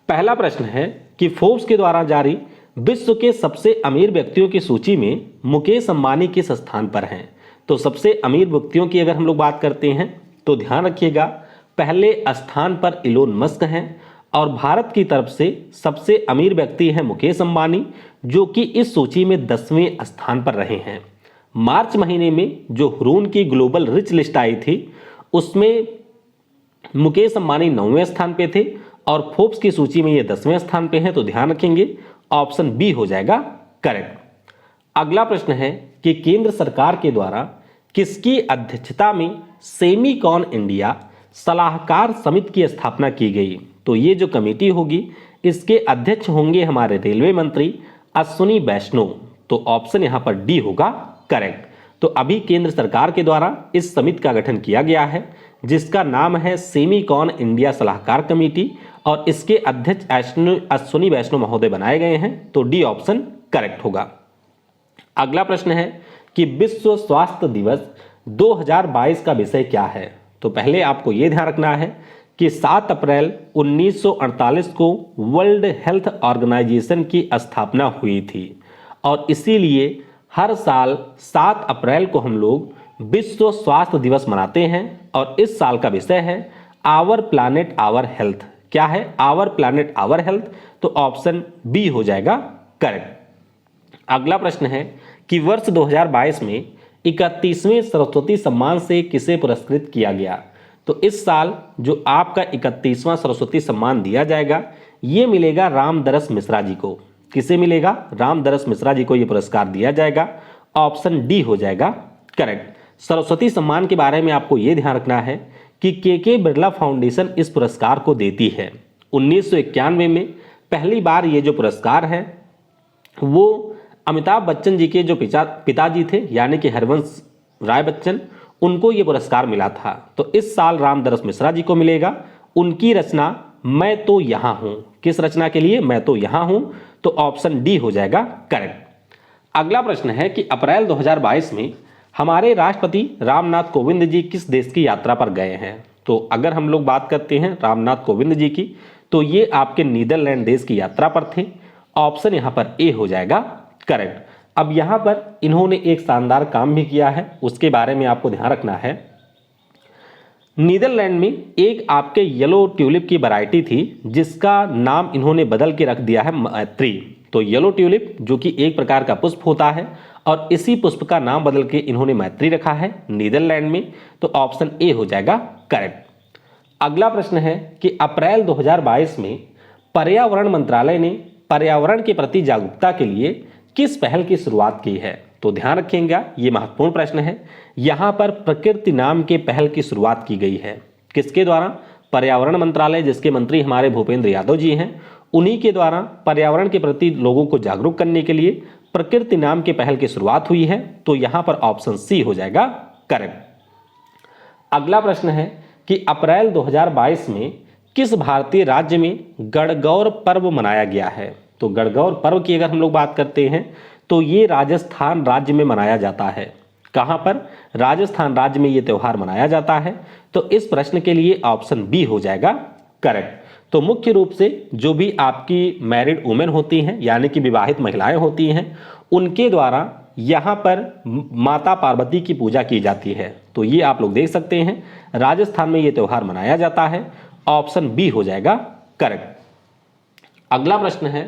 पहला प्रश्न है कि फोर्ब्स के द्वारा जारी विश्व के सबसे अमीर व्यक्तियों की सूची में मुकेश अंबानी किस स्थान पर हैं। तो सबसे अमीर व्यक्तियों की अगर हम लोग बात करते हैं तो ध्यान रखिएगा, पहले स्थान पर इलोन मस्क हैं और भारत की तरफ से सबसे अमीर व्यक्ति हैं मुकेश अंबानी, जो कि इस सूची में 10वें स्थान पर रहे हैं। मार्च महीने में जो हुरून की ग्लोबल रिच लिस्ट आई थी उसमें मुकेश अंबानी 9वें स्थान पे थे और फोर्ब्स की सूची में ये 10वें स्थान पे हैं। तो ध्यान रखेंगे, ऑप्शन बी हो जाएगा करेक्ट। अगला प्रश्न है कि केंद्र सरकार के द्वारा किसकी अध्यक्षता में सेमीकॉन इंडिया सलाहकार समिति की स्थापना की गई। तो ये जो कमेटी होगी इसके अध्यक्ष होंगे हमारे रेलवे मंत्री अश्विनी वैष्णव। तो ऑप्शन यहां पर डी होगा करेक्ट। तो अभी केंद्र सरकार के द्वारा इस समिति का गठन किया गया है जिसका नाम है सेमीकॉन इंडिया सलाहकार कमेटी और इसके अध्यक्ष अश्विनी वैष्णव महोदय बनाए गए हैं। तो डी ऑप्शन करेक्ट होगा। अगला प्रश्न है कि विश्व स्वास्थ्य दिवस 2022 का विषय क्या है। तो पहले आपको यह ध्यान रखना है कि 7 अप्रैल 1948 को वर्ल्ड हेल्थ ऑर्गेनाइजेशन की स्थापना हुई थी और इसीलिए हर साल 7 अप्रैल को हम लोग विश्व स्वास्थ्य दिवस मनाते हैं और इस साल का विषय है आवर प्लैनेट आवर हेल्थ। क्या है? Our planet our health. तो ऑप्शन बी हो जाएगा करेक्ट। अगला प्रश्न है कि वर्ष 2022 में 31वें सरस्वती सम्मान से किसे पुरस्कृत किया गया। तो इस साल जो आपका 31वां सरस्वती सम्मान दिया जाएगा ये मिलेगा रामदरस मिश्रा जी को। किसे मिलेगा? रामदरस मिश्रा जी को ये पुरस्कार दिया जाएगा। ऑप्शन डी हो जाएगा करेक्ट। सरस्वती सम्मान के बारे में आपको यह ध्यान रखना है कि के बिरला फाउंडेशन इस पुरस्कार को देती है। 1991 में पहली बार ये जो पुरस्कार है वो अमिताभ बच्चन जी के जो पिताजी थे यानी कि हरवंश राय बच्चन, उनको ये पुरस्कार मिला था। तो इस साल रामदरस मिश्रा जी को मिलेगा। उनकी रचना मैं तो यहां हूं। किस रचना के लिए? मैं तो यहां हूं। तो ऑप्शन डी हो जाएगा करेक्ट। अगला प्रश्न है कि अप्रैल 2022 में हमारे राष्ट्रपति रामनाथ कोविंद जी किस देश की यात्रा पर गए हैं। तो अगर हम लोग बात करते हैं रामनाथ कोविंद जी की तो ये आपके नीदरलैंड देश की यात्रा पर थे। ऑप्शन यहां पर ए हो जाएगा करेक्ट। अब यहां पर इन्होंने एक शानदार काम भी किया है, उसके बारे में आपको ध्यान रखना है। नीदरलैंड में एक आपके येलो ट्यूलिप की वैरायटी थी जिसका नाम इन्होंने बदल के रख दिया है मैत्री। तो येलो ट्यूलिप जो कि एक प्रकार का पुष्प होता है और इसी पुष्प का नाम बदल के इन्होंने मैत्री रखा है नीदरलैंड में। तो ऑप्शन ए हो जाएगा करेक्ट। अगला प्रश्न है कि अप्रैल 2022 में पर्यावरण मंत्रालय ने पर्यावरण के प्रति जागरूकता के लिए किस पहल की शुरुआत की है। तो ध्यान रखिएगा, ये महत्वपूर्ण प्रश्न है। यहां पर प्रकृति नाम के पहल की शुरुआत की गई है। किसके द्वारा? पर्यावरण मंत्रालय, जिसके मंत्री हमारे भूपेंद्र यादव जी हैं, उन्हीं के द्वारा पर्यावरण के प्रति लोगों को जागरूक करने के लिए प्रकृति नाम के पहल की शुरुआत हुई है। तो यहां पर ऑप्शन सी हो जाएगा करेक्ट। अगला प्रश्न है कि अप्रैल 2022 में किस भारतीय राज्य में गणगौर पर्व मनाया गया है। तो गणगौर पर्व की अगर हम लोग बात करते हैं तो ये राजस्थान राज्य में मनाया जाता है। कहां पर? राजस्थान राज्य में ये त्यौहार मनाया जाता है। तो इस प्रश्न के लिए ऑप्शन बी हो जाएगा करेक्ट। तो मुख्य रूप से जो भी आपकी मैरिड वुमेन होती हैं यानी कि विवाहित महिलाएं होती हैं उनके द्वारा यहां पर माता पार्वती की पूजा की जाती है। तो ये आप लोग देख सकते हैं राजस्थान में ये त्यौहार मनाया जाता है। ऑप्शन बी हो जाएगा करेक्ट। अगला प्रश्न है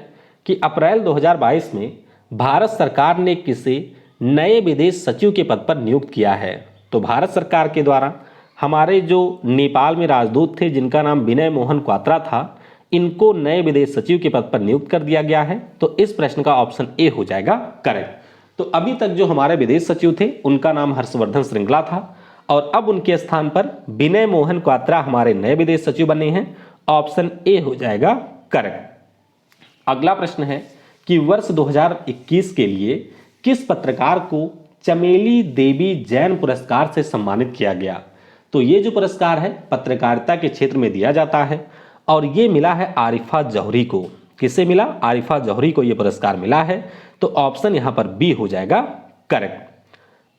कि अप्रैल 2022 में भारत सरकार ने किसे नए विदेश सचिव के पद पर नियुक्त किया है। तो भारत सरकार के द्वारा हमारे जो नेपाल में राजदूत थे जिनका नाम विनय मोहन क्वात्रा था, इनको नए विदेश सचिव के पद पर नियुक्त कर दिया गया है। तो इस प्रश्न का ऑप्शन ए हो जाएगा करेक्ट। तो अभी तक जो हमारे विदेश सचिव थे उनका नाम हर्षवर्धन श्रृंगला था और अब उनके स्थान पर विनय मोहन क्वात्रा हमारे नए विदेश सचिव बने हैं। ऑप्शन ए हो जाएगा करेक्ट। अगला प्रश्न है कि वर्ष 2021 के लिए किस पत्रकार को चमेली देवी जैन पुरस्कार से सम्मानित किया गया। तो ये जो पुरस्कार है पत्रकारिता के क्षेत्र में दिया जाता है और ये मिला है आरिफा जौहरी को। किसे मिला? आरिफा जौहरी को ये पुरस्कार मिला है। तो ऑप्शन यहां पर बी हो जाएगा करेक्ट।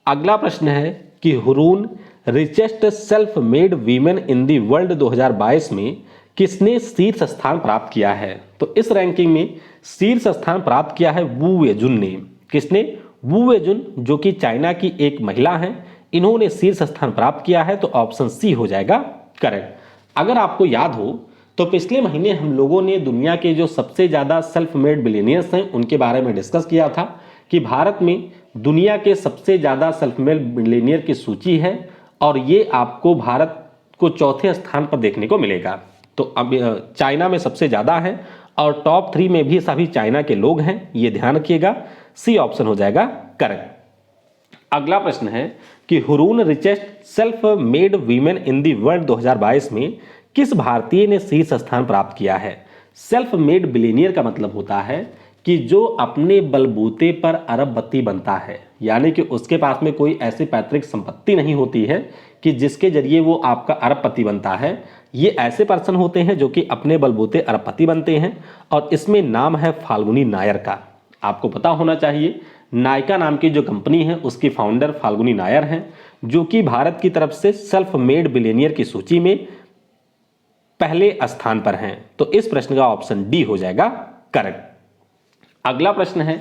अगला प्रश्न है कि Hurun richest self made women in the world 2022 में किसने शीर्ष स्थान प्राप्त किया है? तो इस रैंकिंग में शीर्ष स्थान प्राप्त किया है वू वेजुन ने। किसने? वू वेजुन, जो कि चाइना की एक महिला हैं, इन्होंने शीर्ष स्थान प्राप्त किया है। तो ऑप्शन सी हो जाएगा करेक्ट। अगर आपको याद हो तो पिछले महीने हम लोगों ने दुनिया के जो सबसे ज़्यादा सेल्फ मेड बिलियनियर्स हैं उनके बारे में डिस्कस किया था कि भारत में दुनिया के सबसे ज़्यादा सेल्फ मेड बिलियनियर की सूची है और ये आपको भारत को चौथे स्थान पर देखने को मिलेगा। तो अब चाइना में सबसे ज़्यादा है और टॉप 3 में भी सभी चाइना के लोग हैं, ये ध्यान रखिएगा। सी ऑप्शन हो जाएगा करेक्ट। अगला प्रश्न है कि Hurun richest self made women in the world 2022 में किस भारतीय ने शीर्ष स्थान प्राप्त किया है? सेल्फ मेड बिलियनियर का मतलब होता है कि जो अपने बलबूते पर अरबपति बनता है, यानी कि उसके पास में कोई ऐसी पैतृक संपत्ति नहीं होती है कि जिसके जरिए वो आपका अरबपति बनता है। ये ऐसे पर्सन होते हैं जो कि अपने बलबूते अरबपति बनते हैं और इसमें नाम है फाल्गुनी नायर का। आपको पता होना चाहिए नायका नाम की जो कंपनी है उसकी फाउंडर फाल्गुनी नायर हैं, जो कि भारत की तरफ से सेल्फ मेड बिलियनियर की सूची में पहले स्थान पर हैं। तो इस प्रश्न का ऑप्शन डी हो जाएगा करेक्ट। अगला प्रश्न है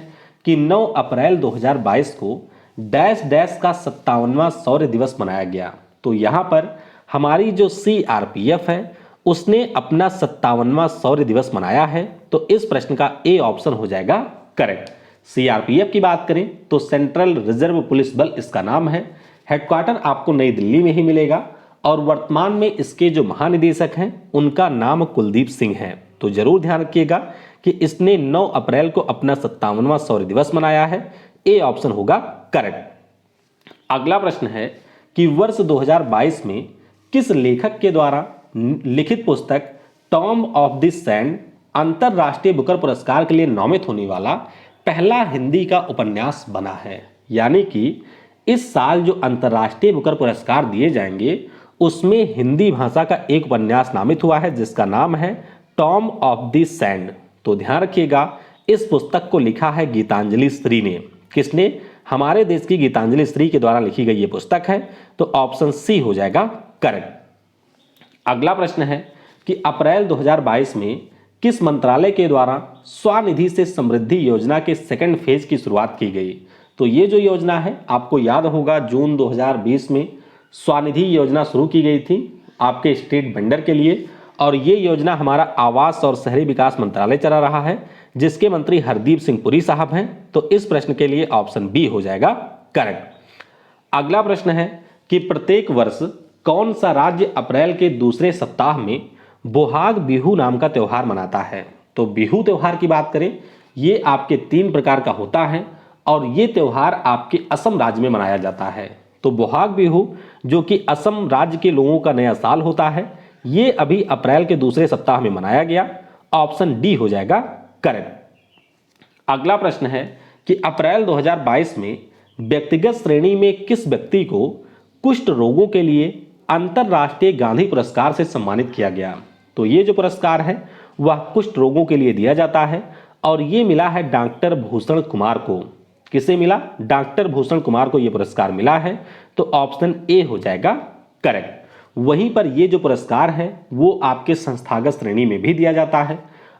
कि 9 अप्रैल 2022 को डैश डैश का 57वां शौर्य दिवस मनाया गया। तो यहां पर हमारी जो सीआरपीएफ है उसने अपना 57वां शौर्य दिवस मनाया है। तो इस प्रश्न का ए ऑप्शन हो जाएगा करेक्ट। सीआरपीएफ की बात करें तो सेंट्रल रिजर्व पुलिस बल इसका नाम है। हेडक्वार्टर आपको नई दिल्ली में ही मिलेगा और वर्तमान में इसके जो महानिदेशक हैं उनका नाम कुलदीप सिंह है। तो जरूर ध्यान रखिएगा कि इसने 9 अप्रैल को अपना 57वां शौर्य दिवस मनाया है। ए ऑप्शन होगा करेक्ट। अगला प्रश्न है कि वर्ष 2022 में किस लेखक के द्वारा लिखित पुस्तक टॉम ऑफ द सैंड अंतरराष्ट्रीय बुकर पुरस्कार के लिए नामित होने वाला पहला हिंदी का उपन्यास बना है? यानी कि इस साल जो अंतरराष्ट्रीय बुकर पुरस्कार दिए जाएंगे उसमें हिंदी भाषा का एक उपन्यास नामित हुआ है जिसका नाम है टॉम ऑफ द सैंड। तो ध्यान रखिएगा इस पुस्तक को लिखा है गीतांजलि श्री ने। किसने? हमारे देश की गीतांजलि श्री के द्वारा लिखी गई ये पुस्तक है। तो ऑप्शन सी हो जाएगा करेक्ट। अगला प्रश्न है कि अप्रैल 2022 में किस मंत्रालय के द्वारा स्वनिधि से समृद्धि योजना के सेकंड फेज की शुरुआत की गई? तो ये जो योजना है आपको याद होगा जून 2020 में स्वनिधि योजना शुरू की गई थी आपके स्ट्रीट वेंडर के लिए और ये योजना हमारा आवास और शहरी विकास मंत्रालय चला रहा है जिसके मंत्री हरदीप सिंह पुरी साहब हैं। तो इस प्रश्न के लिए ऑप्शन बी हो जाएगा करेक्ट। अगला प्रश्न है कि प्रत्येक वर्ष कौन सा राज्य अप्रैल के दूसरे सप्ताह में बोहाग बिहू नाम का त्यौहार मनाता है? तो बिहू त्यौहार की बात करें ये आपके 3 प्रकार का होता है और ये त्यौहार आपके असम राज्य में मनाया जाता है। तो बोहाग बिहू जो कि असम राज्य के लोगों का नया साल होता है ये अभी अप्रैल के दूसरे सप्ताह में मनाया गया। ऑप्शन डी हो जाएगा करेक्ट। अगला प्रश्न है कि अप्रैल 2022 में व्यक्तिगत श्रेणी में किस व्यक्ति को कुष्ठ रोगों के लिए अंतरराष्ट्रीय गांधी पुरस्कार से सम्मानित किया गया? तो ये जो पुरस्कार है वह कुष्ठ रोगों के लिए दिया जाता है और ये मिला है डॉक्टर भूषण कुमार को। किसे मिला? डॉक्टर भूषण कुमार को यह पुरस्कार मिला है। तो ऑप्शन ए हो जाएगा करेक्ट। वहीं पर यह जो पुरस्कार है वो आपके संस्थागत श्रेणी में भी दिया जाता है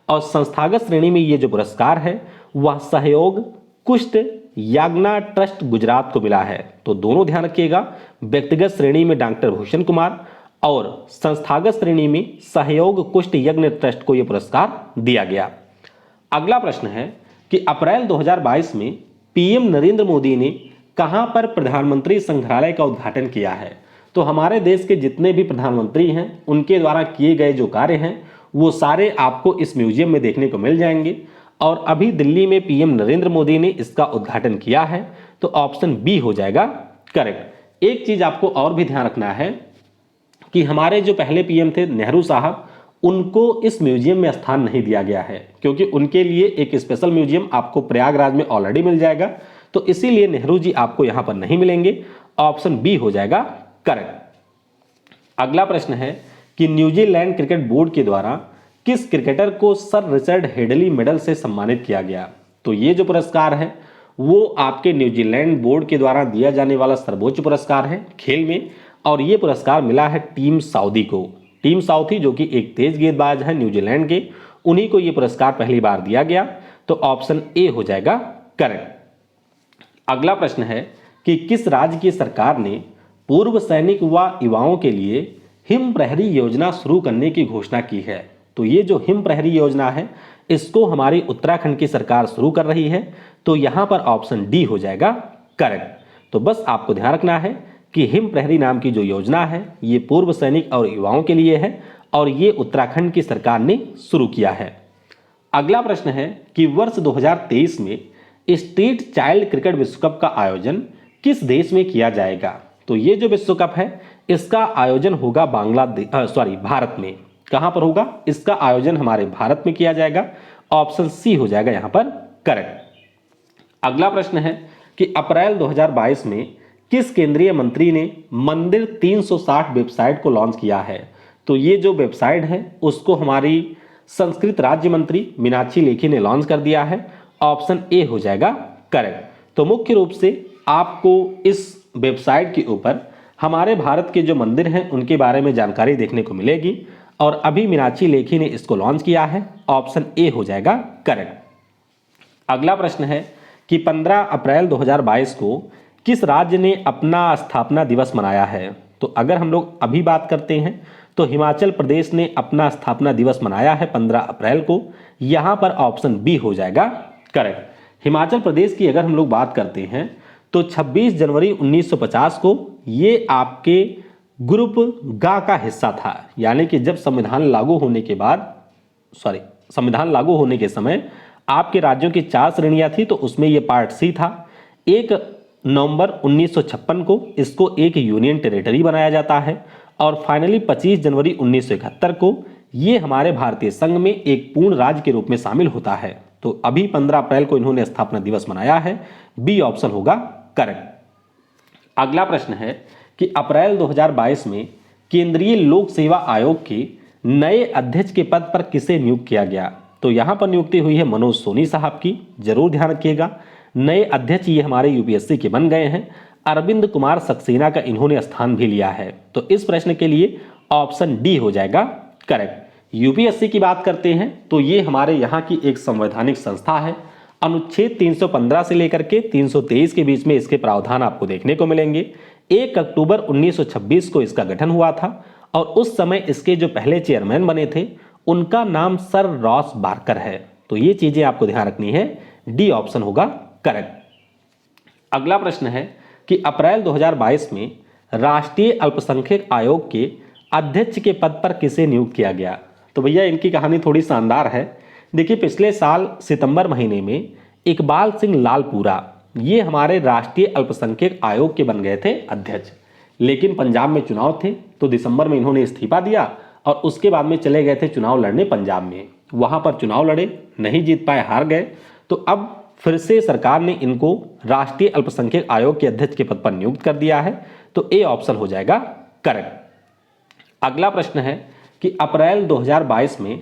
और संस्थागत श्रेणी में ये जो पुरस्कार है वह सहयोग कुष्ठ याग्ना ट्रस्ट गुजरात को मिला है। तो दोनों ध्यान रखिएगा, व्यक्तिगत श्रेणी में डॉक्टर भूषण कुमार और संस्थागत श्रेणी में सहयोग कुष्ठ यज्ञ ट्रस्ट को यह पुरस्कार दिया गया। अगला प्रश्न है कि अप्रैल 2022 में पीएम नरेंद्र मोदी ने कहां पर प्रधानमंत्री संग्रहालय का उद्घाटन किया है? तो हमारे देश के जितने भी प्रधानमंत्री हैं उनके द्वारा किए गए जो कार्य हैं वो सारे आपको इस म्यूजियम में देखने को मिल जाएंगे और अभी दिल्ली में पीएम नरेंद्र मोदी ने इसका उद्घाटन किया है। तो ऑप्शन बी हो जाएगा करेक्ट। एक चीज आपको और भी ध्यान रखना है कि हमारे जो पहले पीएम थे नेहरू साहब उनको इस म्यूजियम में स्थान नहीं दिया गया है क्योंकि उनके लिए एक स्पेशल म्यूजियम आपको प्रयागराज में ऑलरेडी मिल जाएगा। तो इसीलिए नेहरू जी आपको यहां पर नहीं मिलेंगे। ऑप्शन बी हो जाएगा करेक्ट। अगला प्रश्न है कि न्यूजीलैंड क्रिकेट बोर्ड के द्वारा किस क्रिकेटर को सर रिचर्ड हेडली मेडल से सम्मानित किया गया? तो ये जो पुरस्कार है वो आपके न्यूजीलैंड बोर्ड के द्वारा दिया जाने वाला सर्वोच्च पुरस्कार है खेल में और ये पुरस्कार मिला है टीम सऊदी को। टीम साउथी जो कि एक तेज गेंदबाज है न्यूजीलैंड के, उन्हीं को ये पुरस्कार पहली बार दिया गया। तो ऑप्शन ए हो जाएगा करेक्ट। अगला प्रश्न है कि किस राज्य की सरकार ने पूर्व सैनिक व युवाओं के लिए हिम प्रहरी योजना शुरू करने की घोषणा की है? तो ये जो हिम प्रहरी योजना है इसको हमारी उत्तराखंड की सरकार शुरू कर रही है। तो यहां पर ऑप्शन डी हो जाएगा करेक्ट। तो बस आपको ध्यान रखना है कि हिम प्रहरी नाम की जो योजना है ये पूर्व सैनिक और युवाओं के लिए है और ये उत्तराखंड की सरकार ने शुरू किया है। अगला प्रश्न है कि वर्ष 2023 में स्ट्रीट चाइल्ड क्रिकेट विश्व कप का आयोजन किस देश में किया जाएगा? तो ये जो विश्व कप है इसका आयोजन होगा भारत में। कहां पर होगा? इसका आयोजन हमारे भारत में किया जाएगा। ऑप्शन सी हो जाएगा यहां पर करेक्ट। अगला प्रश्न है कि अप्रैल 2022 में किस केंद्रीय मंत्री ने मंदिर 360 वेबसाइट को लॉन्च किया है? तो ये जो वेबसाइट है उसको हमारी संस्कृत राज्य मंत्री मीनाक्षी लेखी ने लॉन्च कर दिया है। ऑप्शन ए हो जाएगा करेक्ट। तो मुख्य रूप से आपको इस वेबसाइट के ऊपर हमारे भारत के जो मंदिर हैं उनके बारे में जानकारी देखने को मिलेगी और अभी मीनाक्षी लेखी ने इसको लॉन्च किया है। ऑप्शन ए हो जाएगा करेक्ट। अगला प्रश्न है कि 15 अप्रैल 2022 को किस राज्य ने अपना स्थापना दिवस मनाया है? तो अगर हम लोग अभी बात करते हैं तो हिमाचल प्रदेश ने अपना स्थापना दिवस मनाया है 15 अप्रैल को। यहां पर ऑप्शन बी हो जाएगा करेक्ट। हिमाचल प्रदेश की अगर हम लोग बात करते हैं तो 26 जनवरी 1950 को ये आपके ग्रुप गा का हिस्सा था, यानी कि जब संविधान लागू होने के समय आपके राज्यों की 4 श्रेणियां थी तो उसमें ये पार्ट सी था। 1 नवंबर 1956 को इसको एक यूनियन टेरिटरी बनाया जाता है और फाइनली 25 जनवरी 1971 को ये हमारे भारतीय संघ में एक पूर्ण राज्य के रूप में शामिल होता है। तो अभी 15 अप्रैल को इन्होंने स्थापना दिवस मनाया है। बी ऑप्शन होगा करेक्ट। अगला प्रश्न है कि अप्रैल 2022 में केंद्रीय लोक सेवा आयोग के नए अध्यक्ष के पद पर किसे नियुक्त किया गया? तो यहां पर नियुक्ति हुई है मनोज सोनी साहब की। जरूर ध्यान रखिएगा, नए अध्यक्ष ये हमारे यूपीएससी के बन गए हैं। अरविंद कुमार सक्सेना का इन्होंने स्थान भी लिया है। तो इस प्रश्न के लिए ऑप्शन डी हो जाएगा करेक्ट। यूपीएससी की बात करते हैं तो ये हमारे यहाँ की एक संवैधानिक संस्था है। अनुच्छेद 315 से लेकर के 323 के बीच में इसके प्रावधान आपको देखने को मिलेंगे। 1 अक्टूबर 1926 को इसका गठन हुआ था और उस समय इसके जो पहले चेयरमैन बने थे उनका नाम सर रॉस बार्कर है। तो ये चीजें आपको ध्यान रखनी है। डी ऑप्शन होगा करेक्ट। अगला प्रश्न है कि अप्रैल 2022 में राष्ट्रीय अल्पसंख्यक आयोग के अध्यक्ष के पद पर किसे नियुक्त किया गया? तो भैया इनकी कहानी थोड़ी शानदार है। देखिए, पिछले साल सितंबर महीने में इकबाल सिंह लालपुरा ये हमारे राष्ट्रीय अल्पसंख्यक आयोग के बन गए थे अध्यक्ष, लेकिन पंजाब में चुनाव थे तो दिसंबर में इन्होंने इस्तीफा दिया और उसके बाद में चले गए थे चुनाव लड़ने पंजाब में। वहां पर चुनाव लड़े, नहीं जीत पाए, हार गए। तो अब फिर से सरकार ने इनको राष्ट्रीय अल्पसंख्यक आयोग के अध्यक्ष के पद पर नियुक्त कर दिया है। तो ए ऑप्शन हो जाएगा करेक्ट। अगला प्रश्न है कि अप्रैल 2022 में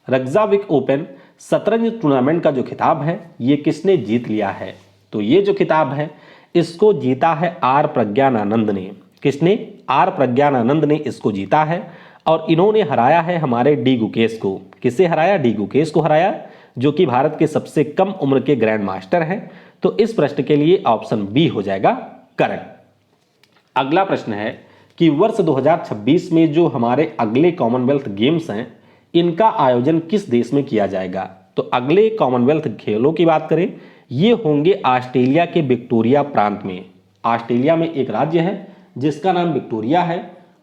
रग्जाविक ओपन शतरंज टूर्नामेंट का जो खिताब है ये किसने जीत लिया है? तो ये जो खिताब है इसको जीता है आर प्रज्ञानानंद ने। किसने? आर प्रज्ञानानंद ने इसको जीता है और इन्होंने हराया है हमारे डी गुकेश को। किसे हराया? डी गुकेश को हराया, जो कि भारत के सबसे कम उम्र के ग्रैंड मास्टर हैं। तो इस प्रश्न के लिए ऑप्शन बी हो जाएगा करेक्ट। अगला प्रश्न है कि वर्ष 2026 में जो हमारे अगले कॉमनवेल्थ गेम्स हैं इनका आयोजन किस देश में किया जाएगा? तो अगले कॉमनवेल्थ खेलों की बात करें, ये होंगे ऑस्ट्रेलिया के विक्टोरिया प्रांत में। ऑस्ट्रेलिया में एक राज्य है जिसका नाम विक्टोरिया है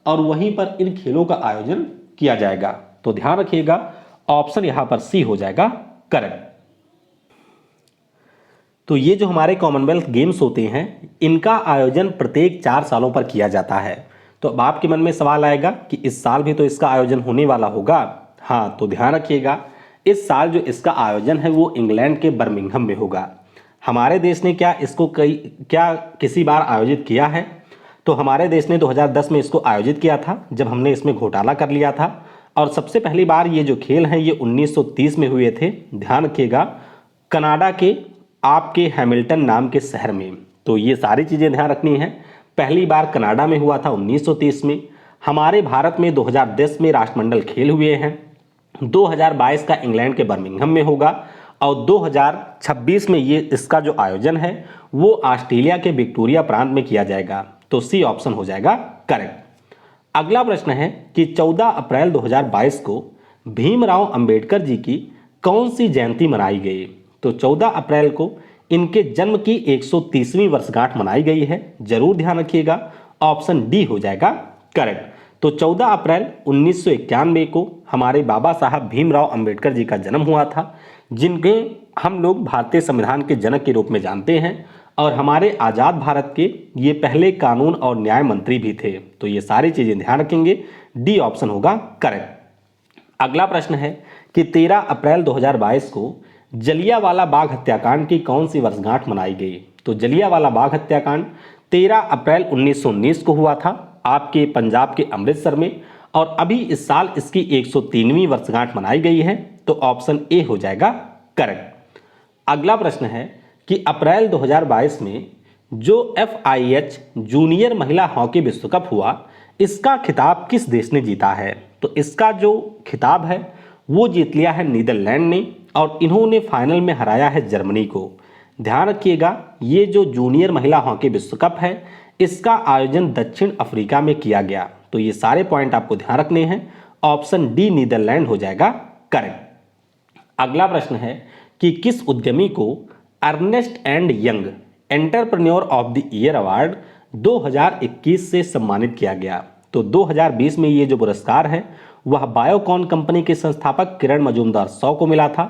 और वहीं पर इन खेलों का आयोजन किया जाएगा। तो ध्यान रखिएगा, ऑप्शन यहां पर सी हो जाएगा करेक्ट। तो ये जो हमारे कॉमनवेल्थ गेम्स होते हैं इनका आयोजन प्रत्येक 4 सालों पर किया जाता है। तो अब आपके मन में सवाल आएगा कि इस साल भी तो इसका आयोजन होने वाला होगा। हाँ, तो ध्यान रखिएगा, इस साल जो इसका आयोजन है वो इंग्लैंड के बर्मिंघम में होगा। हमारे देश ने क्या इसको किसी बार आयोजित किया है? तो हमारे देश ने 2010 में इसको आयोजित किया था जब हमने इसमें घोटाला कर लिया था। और सबसे पहली बार ये जो खेल हैं ये 1930 में हुए थे। ध्यान रखिएगा, कनाडा के आपके हैमिल्टन नाम के शहर में। तो ये सारी चीज़ें ध्यान रखनी है। पहली बार कनाडा में हुआ था 1930 में। हमारे भारत में 2010 में राष्ट्रमंडल खेल हुए हैं, 2022 का इंग्लैंड के बर्मिंघम में होगा और 2026 में ये इसका जो आयोजन है वो ऑस्ट्रेलिया के विक्टोरिया प्रांत में किया जाएगा। तो सी ऑप्शन हो जाएगा करेक्ट। अगला प्रश्न है कि 14 अप्रैल 2022 को भीमराव अंबेडकर जी की कौन सी जयंती मनाई गई? तो 14 अप्रैल को इनके जन्म की 130वीं वर्षगांठ मनाई गई है, जरूर ध्यान रखिएगा। ऑप्शन डी हो जाएगा करेक्ट। तो 14 अप्रैल 1991 को हमारे बाबा साहब भीमराव अंबेडकर जी का जन्म हुआ था, जिनके हम लोग भारतीय संविधान के जनक के रूप में जानते हैं और हमारे आज़ाद भारत के ये पहले कानून और न्याय मंत्री भी थे। तो ये सारी चीज़ें ध्यान रखेंगे, डी ऑप्शन होगा करेक्ट। अगला प्रश्न है कि 13 अप्रैल 2022 को जलियांवाला बाग हत्याकांड की कौन सी वर्षगांठ मनाई गई? तो जलियांवाला बाग हत्याकांड 13 अप्रैल 1919 को हुआ था आपके पंजाब के अमृतसर में और अभी इस साल इसकी 103वीं वर्षगांठ मनाई गई है। तो ऑप्शन ए हो जाएगा करेक्ट। अगला प्रश्न है कि अप्रैल 2022 में जो FIH जूनियर महिला हॉकी विश्व कप हुआ, इसका खिताब किस देश ने जीता है? तो इसका जो खिताब है वो जीत लिया है नीदरलैंड ने और इन्होंने फाइनल में हराया है जर्मनी को। ध्यान रखिएगा, ये जो जूनियर महिला हॉकी विश्व कप है इसका आयोजन दक्षिण अफ्रीका में किया गया। तो ये सारे पॉइंट आपको ध्यान रखने हैं, ऑप्शन डी नीदरलैंड हो जाएगा करेक्ट। अगला प्रश्न है कि किस उद्यमी को Ernst and young entrepreneur of the year award 2021 से सम्मानित किया गया? तो 2020 में ये जो पुरस्कार है वह बायोकॉन कंपनी के संस्थापक किरण मजूमदार शॉ को मिला था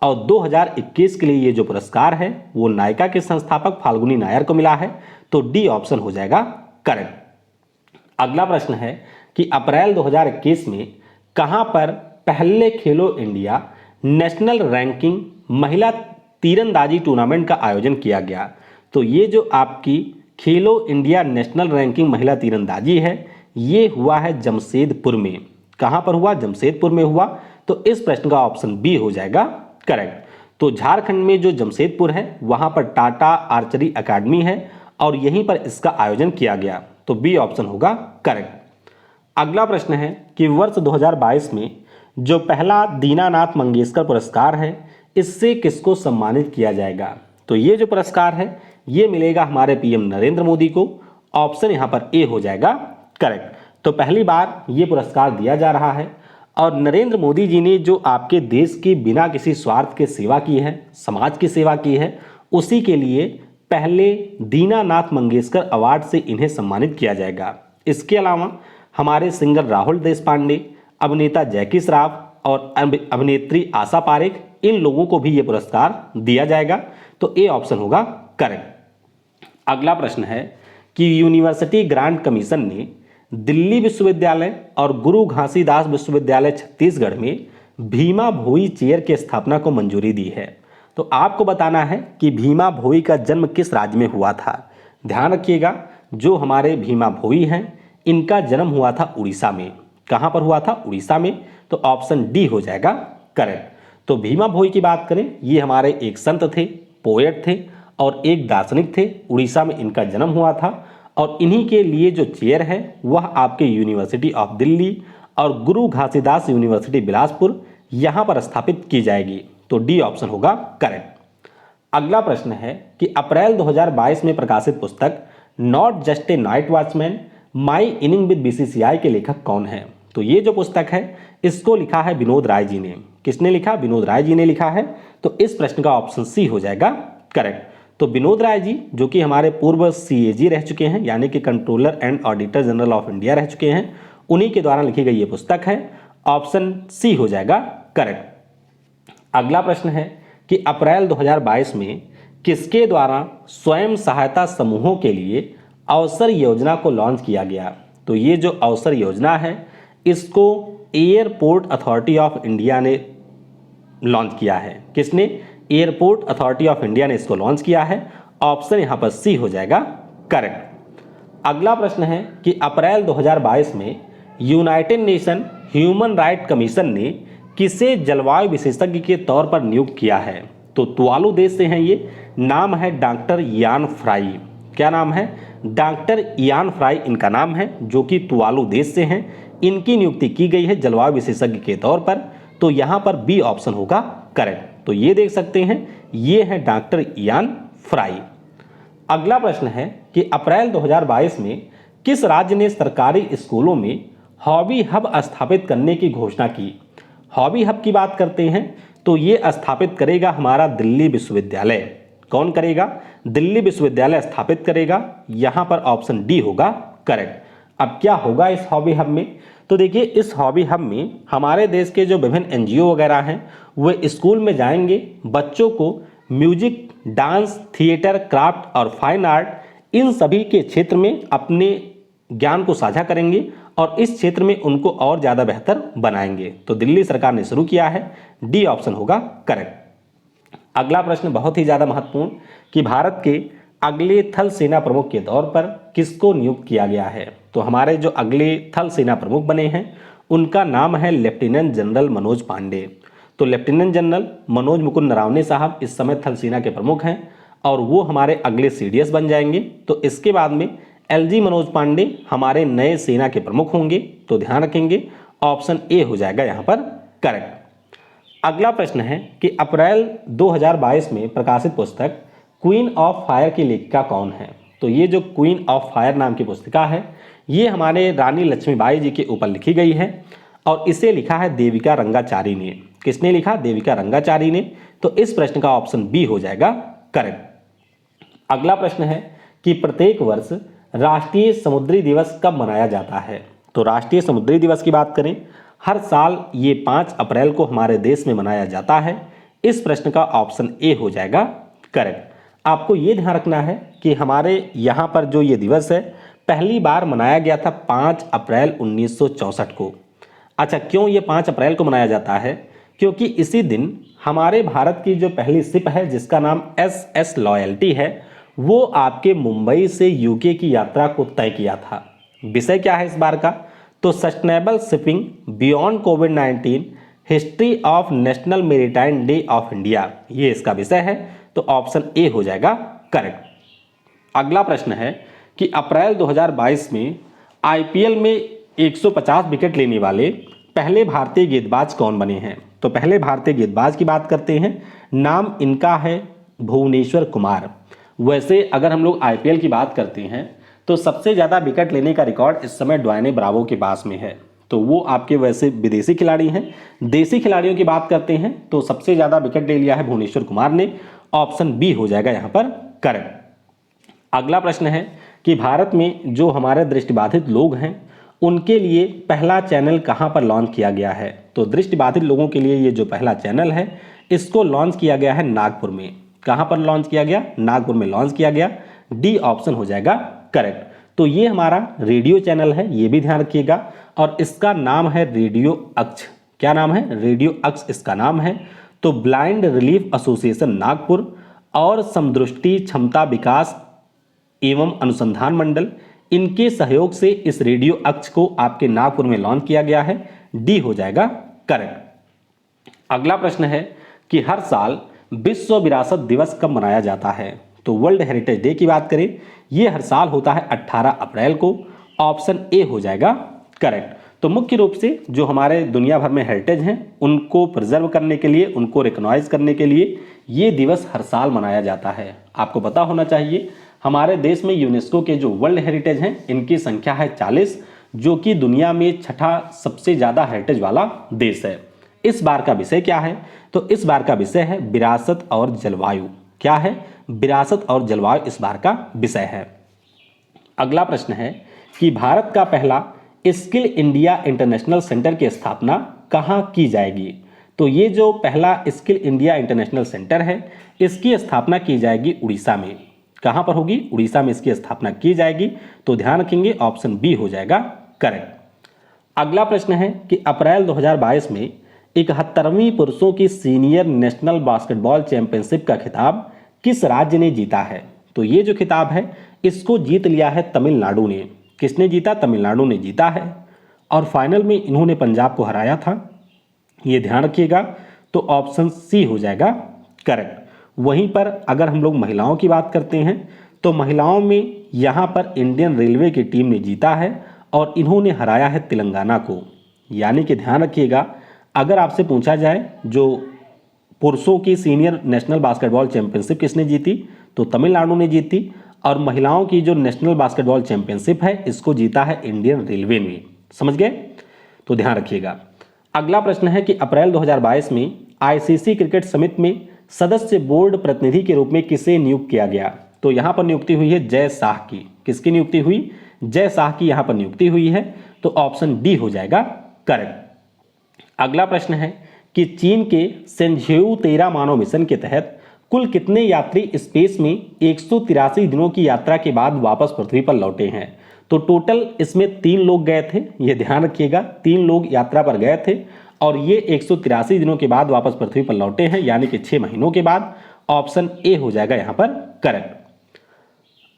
और 2021 के लिए ये जो पुरस्कार है वो नायका के संस्थापक फाल्गुनी नायर को मिला है। तो डी ऑप्शन हो जाएगा करेक्ट। अगला प्रश्न है कि अप्रैल 2021 में कहां पर पहले खेलो इंडिया नेशनल रैंकिंग महिला तीरंदाजी टूर्नामेंट का आयोजन किया गया? तो ये जो आपकी खेलो इंडिया नेशनल रैंकिंग महिला तीरंदाजी है ये हुआ है जमशेदपुर में। कहां पर हुआ? जमशेदपुर में हुआ। तो इस प्रश्न का ऑप्शन बी हो जाएगा करेक्ट। तो झारखंड में जो जमशेदपुर है वहां पर टाटा आर्चरी एकेडमी है और यहीं पर इसका आयोजन किया गया। तो बी ऑप्शन होगा करेक्ट। अगला प्रश्न है कि वर्ष 2022 में जो पहला दीनानाथ मंगेशकर पुरस्कार है इससे किसको सम्मानित किया जाएगा? तो ये जो पुरस्कार है ये मिलेगा हमारे पीएम नरेंद्र मोदी को। ऑप्शन यहां पर ए हो जाएगा करेक्ट। तो पहली बार ये पुरस्कार दिया जा रहा है और नरेंद्र मोदी जी ने जो आपके देश की बिना किसी स्वार्थ के सेवा की है, समाज की सेवा की है, उसी के लिए पहले दीनानाथ मंगेशकर अवार्ड से इन्हें सम्मानित किया जाएगा। इसके अलावा हमारे सिंगर राहुल देशपांडे, अभिनेता जैकी श्रॉफ और अभिनेत्री आशा पारेख, इन लोगों को भी ये पुरस्कार दिया जाएगा। तो ए ऑप्शन होगा करेक्ट। अगला प्रश्न है कि यूनिवर्सिटी ग्रांट कमीशन ने दिल्ली विश्वविद्यालय और गुरु घासीदास विश्वविद्यालय छत्तीसगढ़ में भीमा भोई चेयर की स्थापना को मंजूरी दी है। तो आपको बताना है कि भीमा भोई का जन्म किस राज्य में हुआ था। ध्यान रखिएगा, जो हमारे भीमा भोई हैं इनका जन्म हुआ था उड़ीसा में। कहां पर हुआ था? उड़ीसा में। तो ऑप्शन डी हो जाएगा करेक्ट। तो भीमा भोई की बात करें, ये हमारे एक संत थे, पोएट थे और एक दार्शनिक थे। उड़ीसा में इनका जन्म हुआ था और इन्हीं के लिए जो चेयर है वह आपके यूनिवर्सिटी ऑफ दिल्ली और गुरु घासीदास यूनिवर्सिटी बिलासपुर यहाँ पर स्थापित की जाएगी। तो डी ऑप्शन होगा करेक्ट। अगला प्रश्न है कि अप्रैल 2022 में प्रकाशित पुस्तक not just a night watchman my inning with BCCI के लेखक कौन है? तो ये जो पुस्तक है इसको लिखा है विनोद राय जी ने। किसने लिखा? विनोद राय जी ने लिखा है। तो इस प्रश्न का ऑप्शन सी हो जाएगा करेक्ट। तो विनोद राय जी जो कि हमारे पूर्व CAG रह चुके हैं, यानी कि controller and auditor general of India रह चुके हैं, उन्हीं के द्वारा लिखी गई ये पुस्तक है। ऑप्शन सी हो जाएगा करेक्ट। अगला प्रश्न है कि अप्रैल 2022 में किसके द्वारा स्वयं सहायता समूहों के लिए अवसर योजना को लॉन्च किया गया? तो ये जो अवसर योजना है इसको एयरपोर्ट अथॉरिटी ऑफ इंडिया ने लॉन्च किया है। किसने? एयरपोर्ट अथॉरिटी ऑफ इंडिया ने इसको लॉन्च किया है। ऑप्शन यहां पर सी हो जाएगा करेक्ट। अगला प्रश्न है कि अप्रैल 2022 में United nation human right commission ने किसे जलवायु विशेषज्ञ के तौर पर नियुक्त किया है? तो तुवालू देश से हैं ये। नाम है डॉक्टर यान फ्राई। क्या नाम है? डॉक्टर इयान फ्राई इनका नाम है, जो कि तुवालू देश से हैं। इनकी नियुक्ति की गई है जलवायु विशेषज्ञ के तौर पर। तो यहाँ पर बी ऑप्शन होगा करेक्ट। तो ये देख सकते हैं, ये है डॉक्टर इयान फ्राई। अगला प्रश्न है कि अप्रैल 2022 में किस राज्य ने सरकारी स्कूलों में हॉबी हब स्थापित करने की घोषणा की? हॉबी हब की बात करते हैं तो ये स्थापित करेगा हमारा दिल्ली विश्वविद्यालय। कौन करेगा? दिल्ली विश्वविद्यालय स्थापित करेगा। यहाँ पर ऑप्शन डी होगा करेक्ट। अब क्या होगा इस हॉबी हब में? तो देखिए, इस हॉबी हब में हमारे देश के जो विभिन्न एनजीओ वगैरह हैं वे स्कूल में जाएंगे, बच्चों को म्यूजिक, डांस, थिएटर, क्राफ्ट और फाइन आर्ट इन सभी के क्षेत्र में अपने ज्ञान को साझा करेंगे और इस क्षेत्र में उनको और ज़्यादा बेहतर बनाएंगे। तो दिल्ली सरकार ने शुरू किया है, डी ऑप्शन होगा करेक्ट। अगला प्रश्न बहुत ही ज़्यादा महत्वपूर्ण कि भारत के अगले थल सेना प्रमुख के तौर पर किसको नियुक्त किया गया है? तो हमारे जो अगले थल सेना प्रमुख बने हैं उनका नाम है लेफ्टिनेंट जनरल मनोज पांडे। तो लेफ्टिनेंट जनरल मनोज मुकुंद नरावने साहब इस समय थल सेना के प्रमुख हैं और वो हमारे अगले सीडीएस बन जाएंगे। तो इसके बाद में एलजी मनोज पांडे हमारे नए सेना के प्रमुख होंगे। तो ध्यान रखेंगे, ऑप्शन ए हो जाएगा यहाँ पर करेक्ट। अगला प्रश्न है कि अप्रैल 2022 में प्रकाशित पुस्तक क्वीन ऑफ फायर की लेखिका कौन है? तो ये जो क्वीन ऑफ फायर नाम की पुस्तिका है ये हमारे रानी लक्ष्मीबाई जी के ऊपर लिखी गई है और इसे लिखा है देविका रंगाचारी ने। किसने लिखा? देविका रंगाचारी ने। तो इस प्रश्न का ऑप्शन बी हो जाएगा करेक्ट। अगला प्रश्न है कि प्रत्येक वर्ष राष्ट्रीय समुद्री दिवस कब मनाया जाता है? तो राष्ट्रीय समुद्री दिवस की बात करें, हर साल ये 5 अप्रैल को हमारे देश में मनाया जाता है। इस प्रश्न का ऑप्शन ए हो जाएगा करेक्ट। आपको ये ध्यान रखना है कि हमारे यहाँ पर जो ये दिवस है पहली बार मनाया गया था 5 अप्रैल 1964 को। अच्छा, क्यों ये 5 अप्रैल को मनाया जाता है? क्योंकि इसी दिन हमारे भारत की जो पहली शिप है जिसका नाम एसएस लॉयल्टी है वो आपके मुंबई से यूके की यात्रा को तय किया था। विषय क्या है इस बार का? तो sustainable shipping beyond covid history of national maritime day of India, ये इसका विषय है। तो ऑप्शन ए हो जाएगा करेक्ट। अगला प्रश्न है कि अप्रैल 2022 में आईपीएल में 150 विकेट लेने वाले पहले भारतीय गेंदबाज कौन बने हैं? तो पहले भारतीय गेंदबाज की बात करते हैं, नाम इनका है भुवनेश्वर कुमार। वैसे अगर हम लोग आईपीएल की बात करते हैं तो सबसे ज़्यादा विकेट लेने का रिकॉर्ड इस समय ड्वाइने ब्रावो के पास में है। तो वो आपके वैसे विदेशी खिलाड़ी हैं। देसी खिलाड़ियों की बात करते हैं तो सबसे ज़्यादा विकेट ले लिया है भुवनेश्वर कुमार ने। ऑप्शन बी हो जाएगा यहाँ पर करेक्ट। अगला प्रश्न है कि भारत में जो हमारे दृष्टिबाधित लोग हैं उनके लिए पहला चैनल कहाँ पर लॉन्च किया गया है? तो दृष्टिबाधित लोगों के लिए ये जो पहला चैनल है इसको लॉन्च किया गया है नागपुर में। कहाँ पर लॉन्च किया गया? नागपुर में लॉन्च किया गया। डी ऑप्शन हो जाएगा करेक्ट। तो ये हमारा रेडियो चैनल है, ये भी ध्यान रखिएगा, और इसका नाम है रेडियो अक्ष। क्या नाम है? रेडियो अक्ष इसका नाम है। तो ब्लाइंड रिलीफ एसोसिएशन नागपुर और समदृष्टि क्षमता विकास एवं अनुसंधान मंडल, इनके सहयोग से इस रेडियो अक्ष को आपके नागपुर में लॉन्च किया गया है। डी हो जाएगा करेक्ट। अगला प्रश्न है कि हर साल विश्व विरासत दिवस कब मनाया जाता है? तो वर्ल्ड हेरिटेज डे की बात करें, ये हर साल होता है 18 अप्रैल को। ऑप्शन ए हो जाएगा करेक्ट। तो मुख्य रूप से जो हमारे दुनिया भर में हेरिटेज हैं उनको प्रिजर्व करने के लिए, उनको रिकॉग्नाइज करने के लिए ये दिवस हर साल मनाया जाता है। आपको पता होना चाहिए हमारे देश में यूनेस्को के जो वर्ल्ड हेरिटेज हैं इनकी संख्या है 40, जो कि दुनिया में छठा सबसे ज़्यादा हेरिटेज वाला देश है। इस बार का विषय क्या है? तो इस बार का विषय है विरासत और जलवायु। क्या है? विरासत और जलवायु इस बार का विषय है। अगला प्रश्न है कि भारत का पहला स्किल इंडिया इंटरनेशनल सेंटर की स्थापना कहाँ की जाएगी? तो ये जो पहला स्किल इंडिया इंटरनेशनल सेंटर है इसकी स्थापना की जाएगी उड़ीसा में। कहाँ पर होगी? उड़ीसा में इसकी स्थापना की जाएगी। तो ध्यान रखेंगे, ऑप्शन बी हो जाएगा करेक्ट। अगला प्रश्न है कि अप्रैल 2022 में 71वीं पुरुषों की सीनियर नेशनल बास्केटबॉल चैंपियनशिप का खिताब किस राज्य ने जीता है? तो ये जो खिताब है इसको जीत लिया है तमिलनाडु ने। किसने जीता? तमिलनाडु ने जीता है और फाइनल में इन्होंने पंजाब को हराया था, ये ध्यान रखिएगा। तो ऑप्शन सी हो जाएगा करेक्ट। वहीं पर अगर हम लोग महिलाओं की बात करते हैं तो महिलाओं में यहाँ पर इंडियन रेलवे की टीम ने जीता है और इन्होंने हराया है तेलंगाना को। यानी कि ध्यान रखिएगा, अगर आपसे पूछा जाए जो पुरुषों की सीनियर नेशनल बास्केटबॉल चैंपियनशिप किसने जीती, तो तमिलनाडु ने जीती, और महिलाओं की जो नेशनल बास्केटबॉल चैंपियनशिप है इसको जीता है इंडियन रेलवे ने। समझ गए? तो ध्यान रखिएगा। अगला प्रश्न है कि अप्रैल 2022 में आईसीसी क्रिकेट समिति में सदस्य बोर्ड प्रतिनिधि के रूप में किसे नियुक्त किया गया? तो यहां पर नियुक्ति हुई है जय शाह की। किसकी नियुक्ति हुई? जय शाह की यहां पर नियुक्ति हुई है। तो ऑप्शन डी हो जाएगा करेक्ट। अगला प्रश्न है कि चीन के सेंझेऊ 13 मानव मिशन के तहत कुल कितने यात्री स्पेस में 183 दिनों की यात्रा के बाद वापस पृथ्वी पर लौटे हैं? तो टोटल इसमें 3 लोग गए थे, ये ध्यान रखिएगा, 3 लोग यात्रा पर गए थे और ये 183 दिनों के बाद वापस पृथ्वी पर लौटे हैं, यानी कि 6 महीनों के बाद। ऑप्शन ए हो जाएगा यहां पर करेक्ट।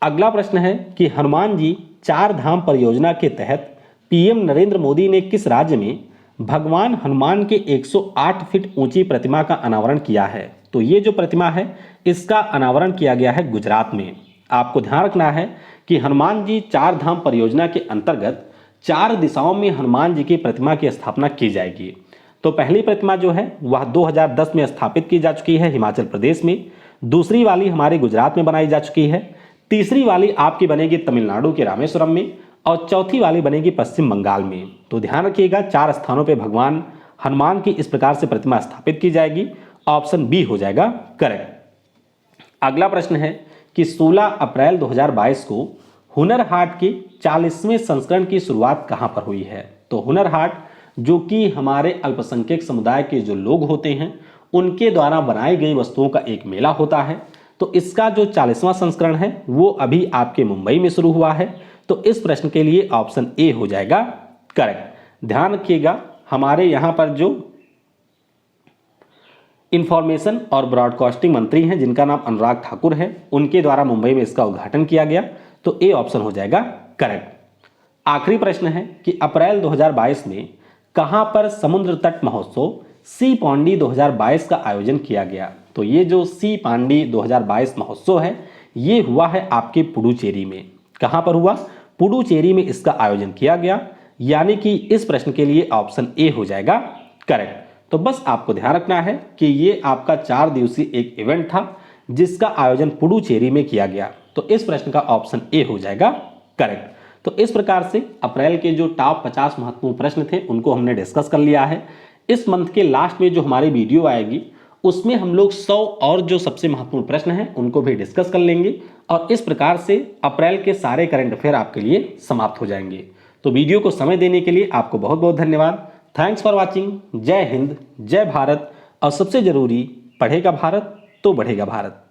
अगला प्रश्न है कि हनुमान जी 4 धाम परियोजना के तहत पीएम नरेंद्र मोदी ने किस राज्य में भगवान हनुमान के 108 फीट ऊंची प्रतिमा का अनावरण किया है? तो ये जो प्रतिमा है इसका अनावरण किया गया है गुजरात में। आपको ध्यान रखना है कि हनुमान जी 4 धाम परियोजना के अंतर्गत 4 दिशाओं में हनुमान जी की प्रतिमा की स्थापना की जाएगी। तो पहली प्रतिमा जो है वह 2010 में स्थापित की जा चुकी है हिमाचल प्रदेश में, दूसरी वाली हमारे गुजरात में बनाई जा चुकी है, तीसरी वाली आपकी बनेगी तमिलनाडु के रामेश्वरम में, और चौथी वाली बनेगी पश्चिम बंगाल में। तो ध्यान रखिएगा 4 स्थानों पर भगवान हनुमान की इस प्रकार से प्रतिमा स्थापित की जाएगी। ऑप्शन बी हो जाएगा करेक्ट। अगला प्रश्न है कि 16 अप्रैल 2022 को हुनर हाट के 40वें संस्करण की शुरुआत कहां पर हुई है? तो हुनर हाट जो कि हमारे अल्पसंख्यक समुदाय के जो लोग होते हैं उनके द्वारा बनाई गई वस्तुओं का एक मेला होता है। तो इसका जो 40वां संस्करण है वो अभी आपके मुंबई में शुरू हुआ है। तो इस प्रश्न के लिए ऑप्शन ए हो जाएगा करेक्ट। ध्यान रखिएगा हमारे यहां पर जो इंफॉर्मेशन और ब्रॉडकास्टिंग मंत्री हैं जिनका नाम अनुराग ठाकुर है, उनके द्वारा मुंबई में इसका उद्घाटन किया गया। तो ए ऑप्शन हो जाएगा करेक्ट। आखिरी प्रश्न है कि अप्रैल 2022 में कहां पर समुद्र तट महोत्सव सी पांडी 2022 का आयोजन किया गया? तो ये जो सी पांडी 2022 महोत्सव है ये हुआ है आपके पुडुचेरी में। कहां पर हुआ? पुडुचेरी में इसका आयोजन किया गया। यानी कि इस प्रश्न के लिए ऑप्शन ए हो जाएगा करेक्ट। तो बस आपको ध्यान रखना है कि ये आपका 4 दिवसीय एक इवेंट था जिसका आयोजन पुडुचेरी में किया गया। तो इस प्रश्न का ऑप्शन ए हो जाएगा करेक्ट। तो इस प्रकार से अप्रैल के जो टॉप 50 महत्वपूर्ण प्रश्न थे उनको हमने डिस्कस कर लिया है। इस मंथ के लास्ट में जो हमारी वीडियो आएगी उसमें हम लोग 100 और जो सबसे महत्वपूर्ण प्रश्न हैं उनको भी डिस्कस कर लेंगे और इस प्रकार से अप्रैल के सारे करंट अफेयर आपके लिए समाप्त हो जाएंगे। तो वीडियो को समय देने के लिए आपको बहुत बहुत धन्यवाद। Thanks for watching. जय हिंद, जय भारत, और सबसे जरूरी, पढ़ेगा भारत तो बढ़ेगा भारत।